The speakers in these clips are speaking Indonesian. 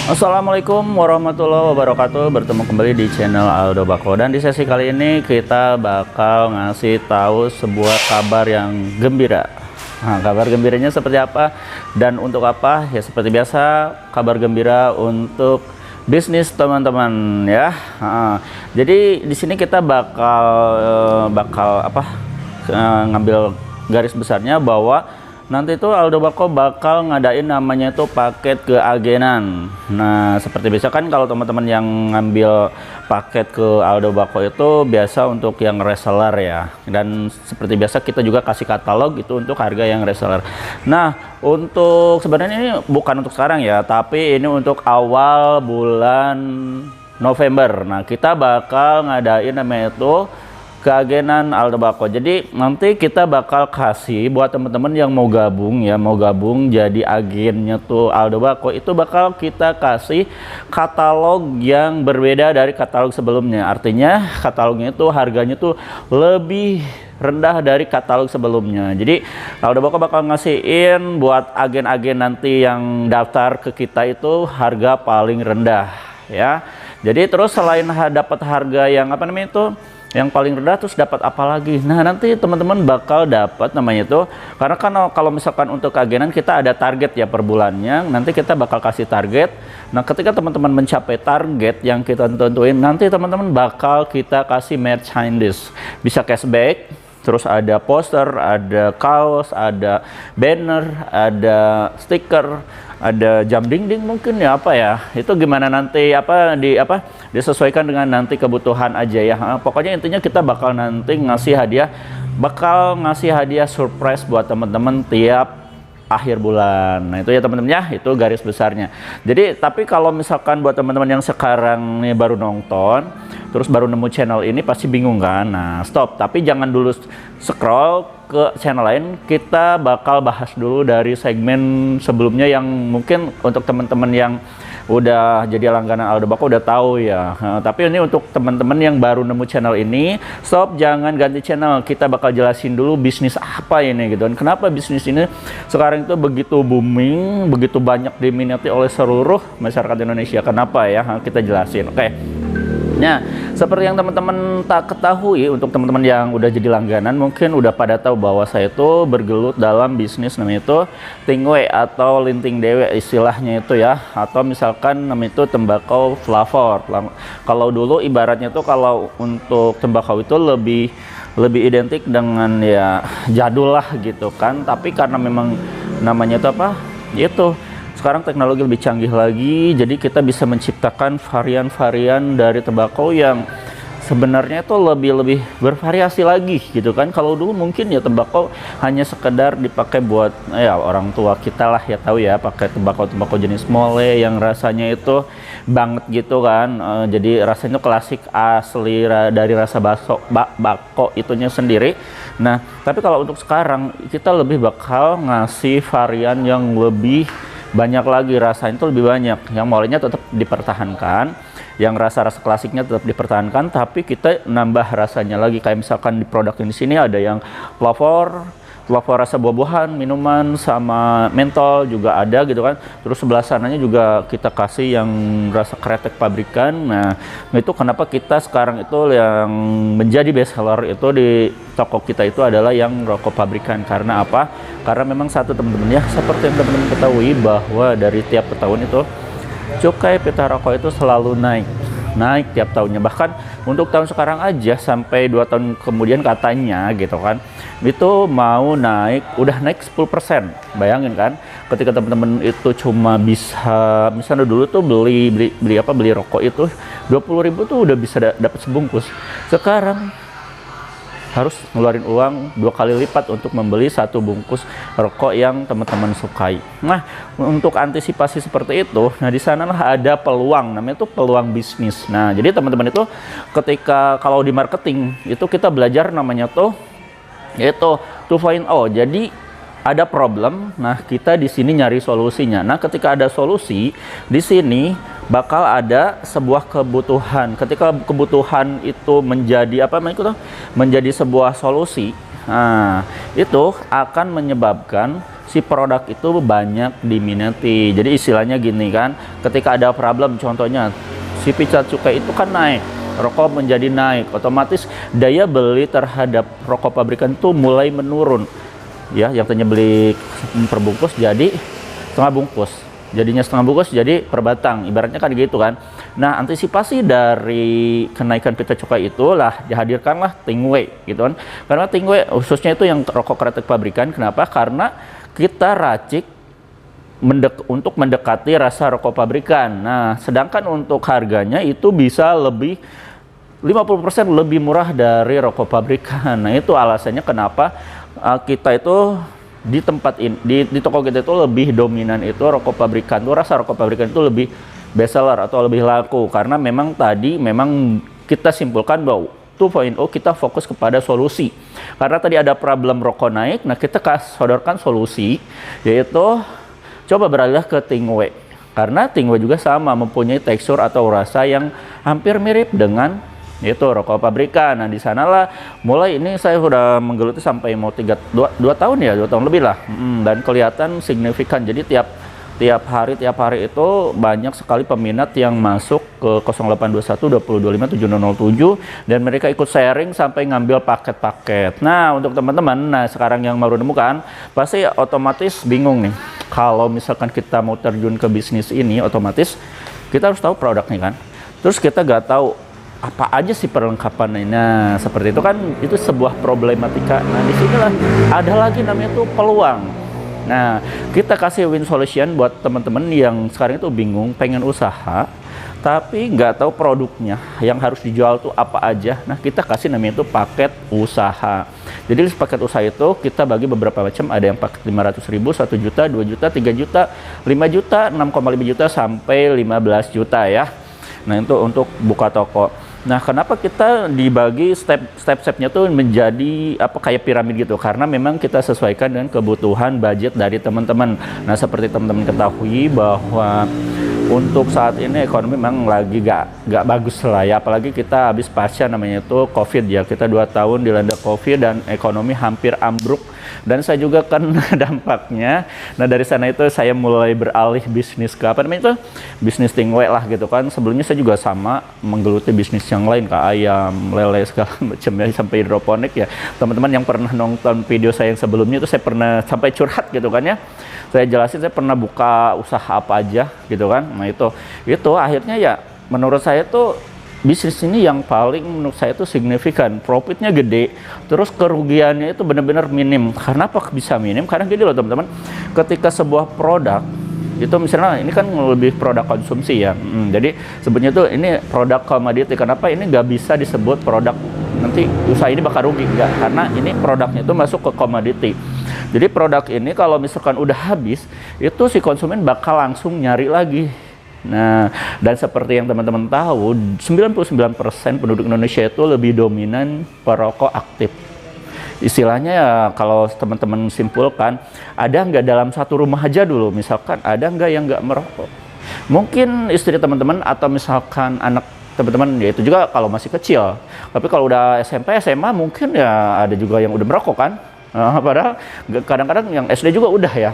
Assalamualaikum warahmatullahi wabarakatuh. Bertemu kembali di channel Aldo Bako, dan di sesi kali ini kita bakal ngasih tahu sebuah kabar yang gembira. Nah, kabar gembiranya seperti apa dan untuk apa? Ya seperti biasa, kabar gembira untuk bisnis teman-teman ya. Jadi di sini kita bakal ngambil garis besarnya bahwa nanti itu Aldo Bako bakal ngadain namanya itu paket keagenan. Nah, seperti biasa kan kalau teman-teman yang ngambil paket ke Aldo Bako itu biasa untuk yang reseller ya. Dan seperti biasa kita juga kasih katalog itu untuk harga yang reseller. Nah, untuk sebenarnya ini bukan untuk sekarang ya, tapi ini untuk awal bulan November. Nah, kita bakal ngadain namanya itu keagenan Aldo Bako. Jadi nanti kita bakal kasih buat teman-teman yang mau gabung jadi agennya tuh Aldo Bako, itu bakal kita kasih katalog yang berbeda dari katalog sebelumnya. Artinya katalognya itu harganya tuh lebih rendah dari katalog sebelumnya. Jadi Aldo Bako bakal ngasihin buat agen-agen nanti yang daftar ke kita itu harga paling rendah ya. Jadi terus selain dapat harga yang yang paling rendah, terus dapat apa lagi? Nah, nanti teman-teman bakal dapat namanya itu, karena kan kalau misalkan untuk agenan kita ada target ya per bulannya, nanti kita bakal kasih target. Nah, ketika teman-teman mencapai target yang kita tentuin, nanti teman-teman bakal kita kasih merchandise, bisa cashback, terus ada poster, ada kaos, ada banner, ada stiker, ada jam dinding mungkin ya, itu gimana nanti disesuaikan dengan nanti kebutuhan aja ya. Pokoknya intinya kita bakal nanti ngasih hadiah surprise buat teman-teman tiap akhir bulan. Nah, itu ya teman-teman ya, itu garis besarnya. Jadi tapi kalau misalkan buat teman-teman yang sekarang nih baru nonton terus baru nemu channel ini pasti bingung kan. Nah, stop, tapi jangan dulu scroll ke channel lain, kita bakal bahas dulu dari segmen sebelumnya yang mungkin untuk teman-teman yang udah jadi langganan Aldo Bako udah tahu ya. Tapi ini untuk teman-teman yang baru nemu channel ini, stop, jangan ganti channel. Kita bakal jelasin dulu bisnis apa ini gitu. Dan kenapa bisnis ini sekarang itu begitu booming, begitu banyak diminati oleh seluruh masyarakat Indonesia. Kenapa ya? Kita jelasin. Oke. Nah, seperti yang teman-teman tak ketahui, untuk teman-teman yang udah jadi langganan mungkin udah pada tahu bahwa saya itu bergelut dalam bisnis namanya itu tingwe atau linting dewe istilahnya itu ya, atau misalkan namanya itu tembakau flavor. Kalau dulu ibaratnya tuh kalau untuk tembakau itu lebih identik dengan ya jadul lah gitu kan, tapi karena memang namanya itu itu sekarang teknologi lebih canggih lagi, jadi kita bisa menciptakan varian-varian dari tembakau yang sebenarnya itu lebih bervariasi lagi gitu kan. Kalau dulu mungkin ya tembakau hanya sekedar dipakai buat ya orang tua kita lah ya tahu ya, pakai tembakau jenis mole yang rasanya itu banget gitu kan. Jadi rasanya klasik asli dari rasa bako itunya sendiri. Nah, tapi kalau untuk sekarang kita lebih bakal ngasih varian yang lebih banyak lagi, rasanya itu lebih banyak, yang molenya tetap dipertahankan, yang rasa-rasa klasiknya tetap dipertahankan, tapi kita nambah rasanya lagi. Kayak misalkan di produk ini sini ada yang flavor rasa buah-buahan, minuman, sama mentol juga ada gitu kan. Terus sebelah sananya juga kita kasih yang rasa kretek pabrikan. Nah, itu kenapa kita sekarang itu yang menjadi best seller itu di toko kita itu adalah yang rokok pabrikan. Karena apa? Karena memang satu teman-teman ya, seperti yang teman-teman ketahui bahwa dari tiap tahun itu cukai pita rokok itu selalu naik tiap tahunnya. Bahkan untuk tahun sekarang aja sampai 2 tahun kemudian katanya gitu kan, itu mau udah naik 10%. Bayangin kan, ketika teman-teman itu cuma bisa misalnya dulu tuh beli rokok itu 20.000 tuh udah bisa dapat sebungkus. Sekarang harus ngeluarin uang 2 kali lipat untuk membeli 1 bungkus rokok yang teman-teman sukai. Nah, untuk antisipasi seperti itu, nah di sanalah ada peluang, namanya itu peluang bisnis. Nah, jadi teman-teman itu ketika kalau di marketing itu kita belajar namanya tuh yaitu 2.0. Jadi ada problem, nah kita di sini nyari solusinya. Nah, ketika ada solusi di sini bakal ada sebuah kebutuhan. Ketika kebutuhan itu menjadi sebuah solusi, nah itu akan menyebabkan si produk itu banyak diminati. Jadi istilahnya gini kan, ketika ada problem, contohnya si pizza cukai itu kan naik, rokok menjadi naik, otomatis daya beli terhadap rokok pabrikan itu mulai menurun. Ya, yang tadinya beli per bungkus jadi setengah bungkus, jadinya setengah bungkus jadi per batang, ibaratnya kan gitu kan. Nah, antisipasi dari kenaikan pizza cukai itulah dihadirkanlah Tingway gitu kan. Karena Tingway khususnya itu yang rokok kretek pabrikan, kenapa? Karena kita racik untuk mendekati rasa rokok pabrikan. Nah, sedangkan untuk harganya itu bisa lebih 50% lebih murah dari rokok pabrikan. Nah, itu alasannya kenapa kita itu di tempat ini, di toko kita itu lebih dominan itu rokok pabrikan. Tuh rasa rokok pabrikan itu lebih best seller atau lebih laku, karena memang kita simpulkan bahwa 2.0 kita fokus kepada solusi. Karena tadi ada problem rokok naik, nah kita sodorkan solusi, yaitu coba beralih ke Tingway. Karena Tingway juga sama, mempunyai tekstur atau rasa yang hampir mirip dengan itu rokok pabrikan. Nah, di sanalah mulai ini saya sudah menggeluti sampai mau 2 tahun ya, 2 tahun lebih lah. Dan kelihatan signifikan. Jadi tiap hari itu banyak sekali peminat yang masuk ke 0821 2025 7007 dan mereka ikut sharing sampai ngambil paket-paket. Nah, untuk teman-teman, nah sekarang yang baru nemukan pasti otomatis bingung nih. Kalau misalkan kita mau terjun ke bisnis ini, otomatis kita harus tahu produknya kan. Terus kita nggak tahu apa aja sih perlengkapannya. Nah, seperti itu kan, itu sebuah problematika. Nah, disinilah ada lagi namanya tuh peluang. Nah, kita kasih win solution buat teman-teman yang sekarang itu bingung, pengen usaha, tapi nggak tahu produknya yang harus dijual tuh apa aja. Nah, kita kasih namanya itu paket usaha. Jadi paket usaha itu kita bagi beberapa macam, ada yang paket 500.000, 1 juta, 2 juta, 3 juta, 5 juta, 6,5 juta, sampai 15 juta ya. Nah, itu untuk buka toko. Nah, kenapa kita dibagi step-stepnya tuh menjadi apa kayak piramid gitu? Karena memang kita sesuaikan dengan kebutuhan budget dari teman-teman. Nah, seperti teman-teman ketahui bahwa untuk saat ini ekonomi memang lagi gak bagus lah ya, apalagi kita habis pasca namanya itu COVID ya. Kita 2 tahun dilanda COVID dan ekonomi hampir ambruk, dan saya juga kan dampaknya. Nah, dari sana itu saya mulai beralih bisnis ke apa namanya itu, bisnis Tingway lah gitu kan. Sebelumnya saya juga sama menggeluti bisnis yang lain, kayak ayam, lele, segala macam ya, sampai hidroponik ya. Teman-teman yang pernah nonton video saya yang sebelumnya itu saya pernah sampai curhat gitu kan ya. Saya jelasin saya pernah buka usaha apa aja gitu kan. Nah, itu akhirnya ya menurut saya tuh bisnis ini yang paling menurut saya itu signifikan, profitnya gede, terus kerugiannya itu benar-benar minim. Karena apa bisa minim? Karena gini loh teman-teman, ketika sebuah produk itu misalnya ini kan lebih produk konsumsi ya, jadi sebenarnya tuh ini produk komoditi. Kenapa ini nggak bisa disebut produk nanti usaha ini bakal rugi? Enggak, karena ini produknya itu masuk ke komoditi. Jadi produk ini kalau misalkan udah habis, itu si konsumen bakal langsung nyari lagi. Nah, dan seperti yang teman-teman tahu, 99% penduduk Indonesia itu lebih dominan perokok aktif. Istilahnya ya, kalau teman-teman simpulkan, ada nggak dalam satu rumah aja dulu, misalkan ada nggak yang nggak merokok? Mungkin istri teman-teman atau misalkan anak teman-teman, ya itu juga kalau masih kecil. Tapi kalau udah SMP, SMA mungkin ya ada juga yang udah merokok kan. Padahal kadang-kadang yang SD juga udah ya,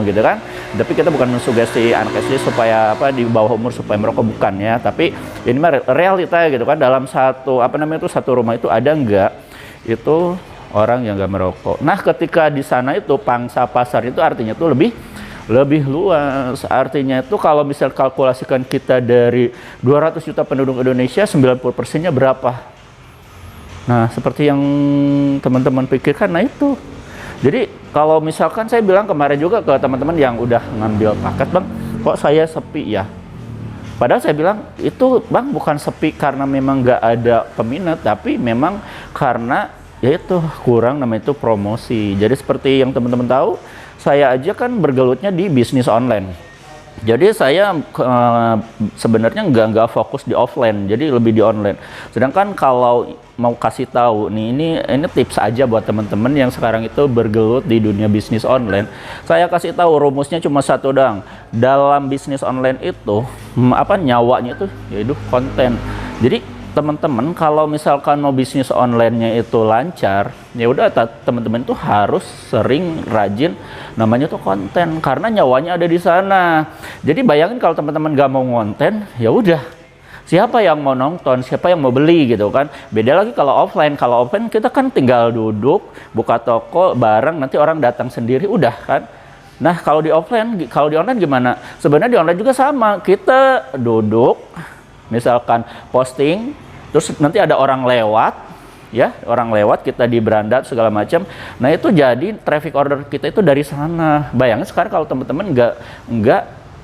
gitu kan. Tapi kita bukan mensugesti anak SD supaya apa di bawah umur supaya merokok, bukan ya. Tapi ini mah realita gitu kan. Dalam satu satu rumah itu ada nggak itu orang yang nggak merokok. Nah, ketika di sana itu pangsa pasar itu artinya itu lebih luas. Artinya itu kalau misal kalkulasikan kita dari 200 juta penduduk Indonesia, 90%-nya berapa? Nah, seperti yang teman-teman pikirkan, nah itu. Jadi kalau misalkan saya bilang kemarin juga ke teman-teman yang udah ngambil paket, Bang, kok saya sepi ya? Padahal saya bilang, itu Bang bukan sepi karena memang nggak ada peminat, tapi memang karena yaitu kurang namanya itu promosi. Jadi seperti yang teman-teman tahu, saya aja kan bergelutnya di bisnis online. Jadi saya sebenarnya nggak fokus di offline, jadi lebih di online. Sedangkan kalau mau kasih tahu nih, ini tips aja buat teman-teman yang sekarang itu bergelut di dunia bisnis online. Saya kasih tahu rumusnya cuma satu doang. Dalam bisnis online itu nyawanya itu yaitu konten. Jadi teman-teman kalau misalkan mau bisnis online-nya itu lancar, ya udah teman-teman itu harus sering rajin namanya tuh konten, karena nyawanya ada di sana. Jadi bayangin kalau teman-teman gak mau konten, ya udah siapa yang mau nonton, siapa yang mau beli gitu kan. Beda lagi kalau offline. Kalau offline kita kan tinggal duduk, buka toko, barang, nanti orang datang sendiri, udah kan. Nah, kalau di offline, kalau di online gimana? Sebenarnya di online juga sama. Kita duduk, misalkan posting, terus nanti ada orang lewat, ya, orang lewat, kita di beranda segala macam. Nah, itu jadi traffic order kita itu dari sana. Bayangin sekarang kalau teman-teman nggak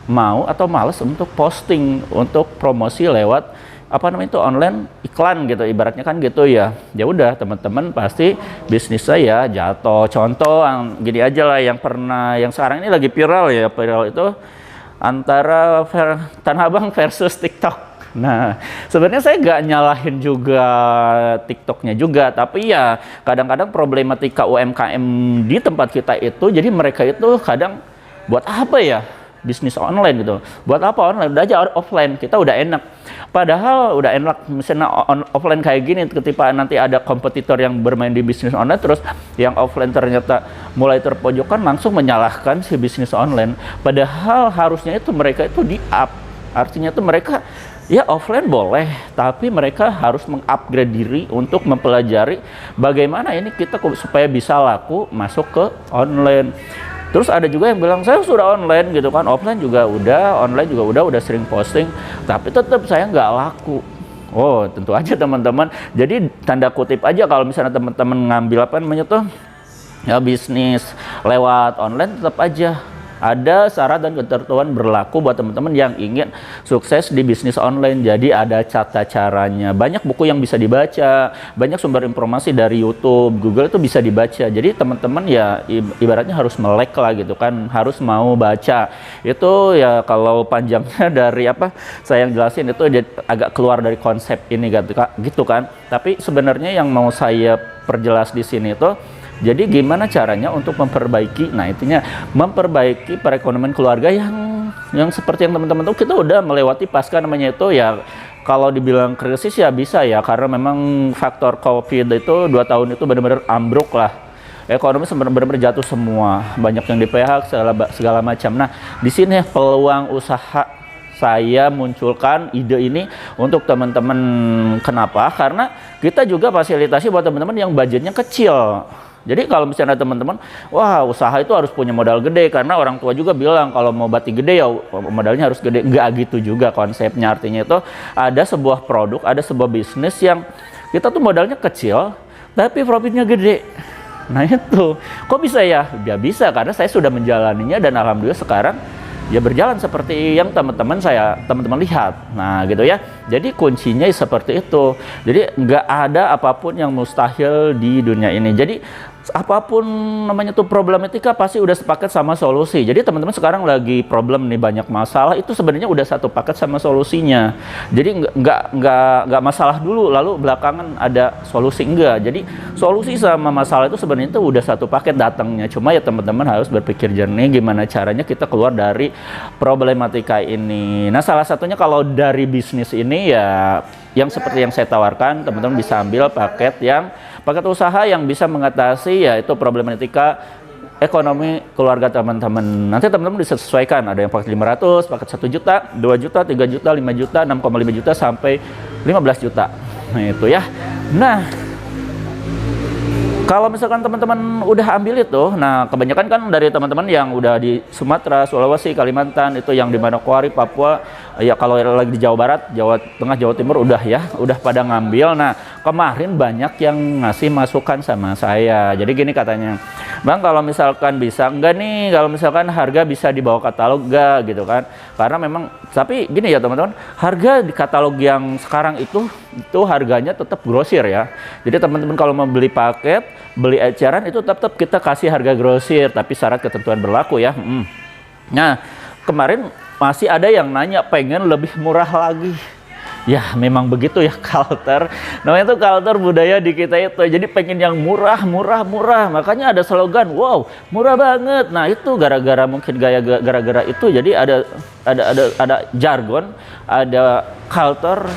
mau atau males untuk posting, untuk promosi lewat apa namanya itu online iklan gitu, ibaratnya kan gitu ya. Ya udah teman-teman pasti bisnis saya jatuh. Contoh yang gini aja lah, yang sekarang ini lagi viral ya, viral itu antara Tanah Abang versus TikTok. Nah, sebenarnya saya nggak nyalahin juga TikToknya juga, tapi ya kadang-kadang problematika UMKM di tempat kita itu, jadi mereka itu kadang buat apa ya bisnis online gitu, buat apa online, udah aja offline, kita udah enak. Padahal udah enak misalnya offline kayak gini, ketika nanti ada kompetitor yang bermain di bisnis online, terus yang offline ternyata mulai terpojokkan, langsung menyalahkan si bisnis online. Padahal harusnya itu mereka itu di-up, artinya itu mereka ya offline boleh, tapi mereka harus mengupgrade diri untuk mempelajari bagaimana ini kita supaya bisa laku masuk ke online. Terus ada juga yang bilang saya sudah online gitu kan, offline juga udah sering posting, tapi tetap saya nggak laku. Oh, tentu aja teman-teman. Jadi tanda kutip aja kalau misalnya teman-teman ngambil apa namanya tuh ya bisnis lewat online, tetap aja ada syarat dan ketentuan berlaku buat teman-teman yang ingin sukses di bisnis online. Jadi ada tata caranya. Banyak buku yang bisa dibaca, banyak sumber informasi dari YouTube, Google itu bisa dibaca. Jadi teman-teman ya ibaratnya harus melek lah gitu kan, harus mau baca. Itu ya kalau panjangnya dari apa saya yang jelasin itu agak keluar dari konsep ini gitu kan. Tapi sebenarnya yang mau saya perjelas di sini tuh, jadi gimana caranya untuk memperbaiki, nah intinya memperbaiki perekonomian keluarga yang seperti yang teman-teman tahu, kita udah melewati pasca namanya itu ya, kalau dibilang krisis ya bisa ya, karena memang faktor COVID itu 2 tahun itu benar-benar ambruk lah. Ekonomi benar-benar jatuh semua, banyak yang di PHK segala macam. Nah, di sini peluang usaha saya munculkan ide ini untuk teman-teman. Kenapa? Karena kita juga fasilitasi buat teman-teman yang budgetnya kecil. Jadi kalau misalnya teman-teman, wah usaha itu harus punya modal gede, karena orang tua juga bilang kalau mau batik gede ya modalnya harus gede. Nggak gitu juga konsepnya, artinya itu ada sebuah produk, ada sebuah bisnis yang kita tuh modalnya kecil, tapi profitnya gede. Nah itu, kok bisa ya? Ya bisa, karena saya sudah menjalaninya dan alhamdulillah sekarang ya berjalan seperti yang teman-teman lihat. Nah gitu ya, jadi kuncinya seperti itu. Jadi nggak ada apapun yang mustahil di dunia ini. Jadi apapun namanya tuh problematika pasti udah sepaket sama solusi. Jadi teman-teman sekarang lagi problem nih, banyak masalah, itu sebenarnya udah satu paket sama solusinya. Jadi nggak masalah dulu lalu belakangan ada solusi, enggak. Jadi solusi sama masalah itu sebenarnya itu udah satu paket datangnya. Cuma ya teman-teman harus berpikir jernih gimana caranya kita keluar dari problematika ini. Nah, salah satunya kalau dari bisnis ini ya yang seperti yang saya tawarkan, teman-teman bisa ambil paket usaha yang bisa mengatasi yaitu problematika ekonomi keluarga teman-teman. Nanti teman-teman bisa sesuaikan, ada yang paket 500, paket 1 juta, 2 juta, 3 juta, 5 juta, 6,5 juta sampai 15 juta. Nah, itu ya. Nah, kalau misalkan teman-teman udah ambil itu, nah kebanyakan kan dari teman-teman yang udah di Sumatera, Sulawesi, Kalimantan, itu yang di Manokwari, Papua, ya kalau lagi di Jawa Barat, Jawa Tengah, Jawa Timur udah pada ngambil. Nah, kemarin banyak yang ngasih masukan sama saya. Jadi gini katanya, Bang, kalau misalkan bisa enggak nih, kalau misalkan harga bisa di bawah katalog enggak gitu kan. Karena memang, tapi gini ya teman-teman, harga di katalog yang sekarang itu harganya tetap grosir ya. Jadi teman-teman kalau mau beli paket, beli eceran itu tetap kita kasih harga grosir, tapi syarat ketentuan berlaku ya. Nah, kemarin masih ada yang nanya pengen lebih murah lagi. Ya memang begitu ya, culture. Namanya itu culture budaya di kita itu. Jadi pengen yang murah. Makanya ada slogan, wow, murah banget. Nah, itu gara-gara mungkin gara-gara itu jadi ada jargon, ada culture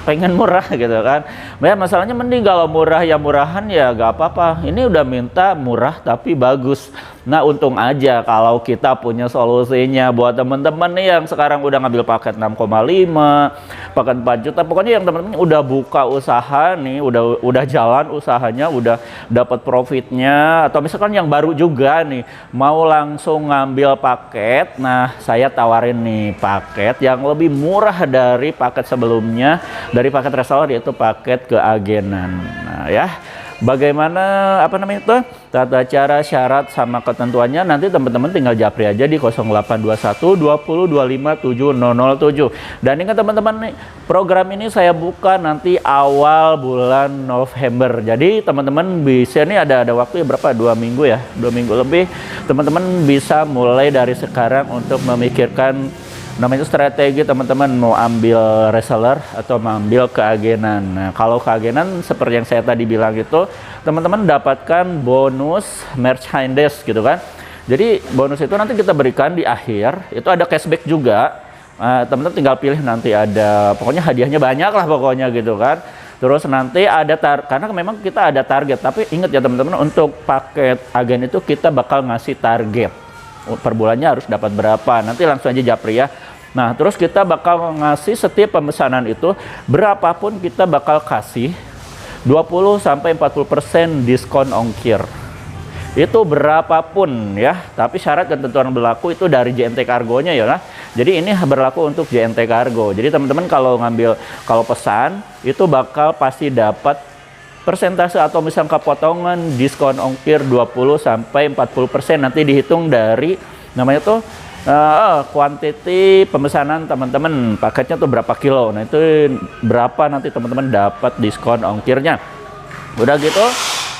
pengen murah gitu kan. Ya masalahnya mending kalau murah ya murahan ya gak apa-apa. Ini udah minta murah tapi bagus. Nah untung aja kalau kita punya solusinya buat temen-temen nih yang sekarang udah ngambil paket 6,5, paket 4 juta. Pokoknya yang temen-temen udah buka usaha nih, udah jalan usahanya, udah dapat profitnya, atau misalkan yang baru juga nih mau langsung ngambil paket. Nah saya tawarin nih paket yang lebih murah dari paket sebelumnya, dari paket reseller, yaitu paket keagenan. Nah ya, bagaimana apa namanya itu tata cara, syarat sama ketentuannya, nanti teman-teman tinggal japri aja di 0821 20 25 7007. Dan ingat teman-teman nih, program ini saya buka nanti awal bulan November. Jadi teman-teman bisa nih ada waktu ya berapa, 2 minggu ya, 2 minggu lebih. Teman-teman bisa mulai dari sekarang untuk memikirkan namanya strategi teman-teman mau ambil reseller atau mengambil keagenan. Nah, kalau keagenan seperti yang saya tadi bilang itu, teman-teman dapatkan bonus merchandise gitu kan. Jadi bonus itu nanti kita berikan di akhir, itu ada cashback juga. Teman-teman tinggal pilih, nanti ada pokoknya hadiahnya banyak lah pokoknya gitu kan. Terus nanti ada karena memang kita ada target, tapi ingat ya teman-teman, untuk paket agen itu kita bakal ngasih target per bulannya harus dapat berapa. Nanti langsung aja japri ya. Nah, terus kita bakal ngasih setiap pemesanan itu berapapun kita bakal kasih 20-40% diskon ongkir. Itu berapapun ya, tapi syarat dan ketentuan berlaku itu dari JNT Kargonya ya lah. Jadi ini berlaku untuk JNT Kargo. Jadi teman-teman kalau pesan itu bakal pasti dapat persentase atau misalnya potongan diskon ongkir 20-40%, nanti dihitung dari namanya tuh kuantiti pemesanan teman-teman, paketnya tuh berapa kilo. Nah itu berapa nanti teman-teman dapat diskon ongkirnya. Udah gitu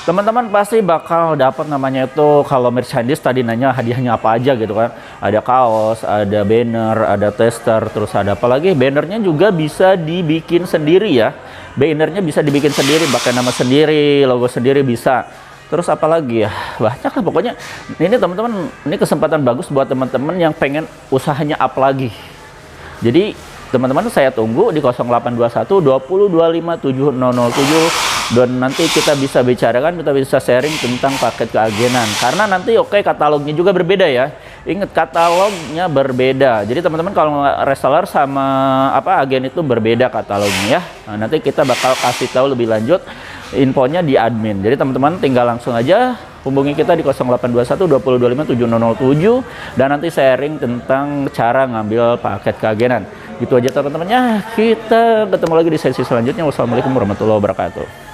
teman-teman pasti bakal dapat namanya itu, kalau merchandise tadi nanya hadiahnya apa aja gitu kan. Ada kaos, ada banner, ada tester, terus ada apa lagi, bannernya juga bisa dibikin sendiri ya. Bannernya bisa dibikin sendiri, pakai nama sendiri, logo sendiri bisa. Terus apa lagi ya, banyak lah pokoknya. Ini teman-teman, ini kesempatan bagus buat teman-teman yang pengen usahanya up lagi. Jadi teman-teman saya tunggu di 0821 20 25 7007, dan nanti kita bisa bicarakan, kita bisa sharing tentang paket keagenan. Karena nanti katalognya juga berbeda ya. Ingat, katalognya berbeda. Jadi teman-teman kalau reseller sama agen itu berbeda katalognya ya. Nah, nanti kita bakal kasih tahu lebih lanjut infonya di admin. Jadi teman-teman tinggal langsung aja hubungi kita di 0821 20 25 7007, dan nanti sharing tentang cara ngambil paket keagenan. Gitu aja teman-teman ya. Kita ketemu lagi di sesi selanjutnya. Wassalamualaikum warahmatullahi wabarakatuh.